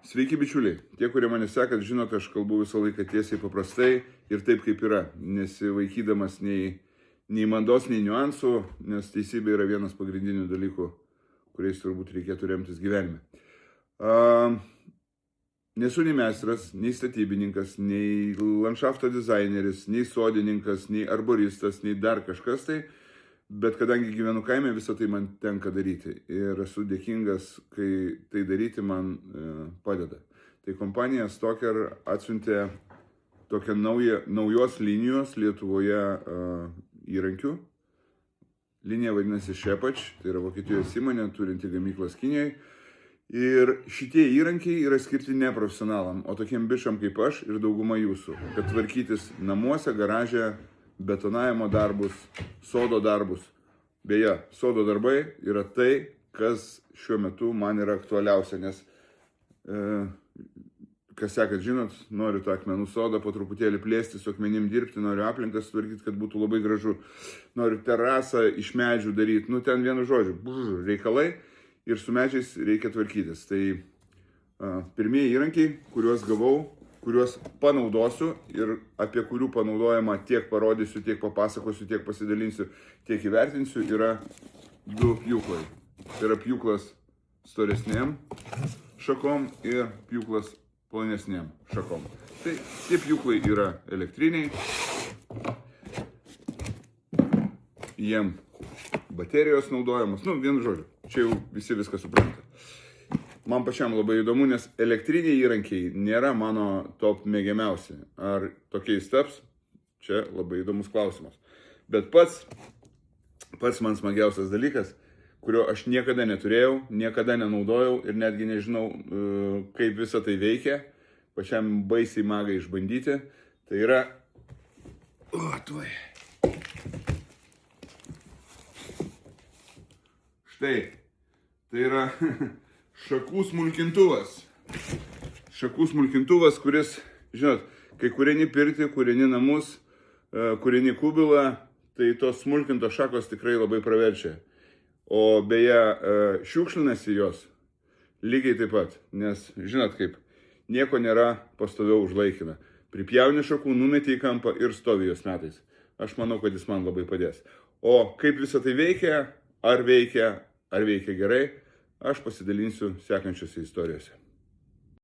Sveiki bičiuliai, tie, kurie mane sekat, žinot, aš kalbu visą laiką tiesiai paprastai ir taip kaip yra, nesivaikydamas nei mandos, nei niuansų, nes teisybė yra vienas pagrindinių dalykų, kuriais turbūt reikėtų remtis gyvenime. Nesu nei meistras, nei statybininkas, nei landšafto dizaineris, nei sodininkas, nei arboristas, nei dar kažkas tai, bet kadangi gyvenu kaime, visą tai man tenka daryti ir esu dėkingas, kai tai daryti man padeda. Tai kompanija Stoker atsiuntė tokią naujos linijos Lietuvoje įrankių. Linija vadinasi Šepač, tai yra Vokietijos įmonė, turinti gamyklas Kinijoje. Ir šitie įrankiai yra skirti ne profesionalam, o tokiem bičiam kaip aš ir dauguma jūsų, kad tvarkytis namuose, garaže, betonavimo darbus, sodo darbus. Beje, sodo darbai yra tai, kas šiuo metu man yra aktualiausia, nes, kas sekat, žinot, noriu tą akmenų sodą po truputėlį plėsti, su akmenim dirbti, noriu aplinką sutvarkyti, kad būtų labai gražu, noriu terasą iš medžių daryti, nu ten vienu žodžiu, reikalai ir su medžiais reikia tvarkytis. Tai pirmieji įrankiai, kuriuos gavau, kuriuos panaudosiu ir apie kurių panaudojimą tiek parodysiu, tiek papasakosiu, tiek pasidalinsiu, tiek įvertinsiu, yra du pjūklai. Tai yra pjūklas storesnėm šakom ir pjūklas plonesnėm šakom. Tai tie pjūklai yra elektriniai, jiem baterijos naudojamos, nu vienu žodžiu, čia jau visi viską supranta. Man pačiam labai įdomu, nes elektriniai įrankiai nėra mano top mėgiamiausi. Ar tokiais taps? Čia labai įdomus klausimas. Bet pats man smagiausias dalykas, kurio aš niekada neturėjau, niekada nenaudojau ir netgi nežinau, kaip visa tai veikia, pačiam baisiai magai išbandyti, tai yra... Štai, tai yra... šakų smulkintuvas. Šakų smulkintuvas, kuris, žinot, kai kurieni pirtį, kurieni namus, kurieni kubilą, tai tos smulkintos šakos tikrai labai praverčia. O beje, šiukšlinasi jos lygiai taip pat, nes, žinot kaip, nieko nėra pastoviau už laikiną. Pripjauni šakų, numeti į kampą ir stovi jos metais. Aš manau, kad jis man labai padės. O kaip visą tai veikia, ar veikia gerai, aš pasidalinsiu sekančiose istorijose.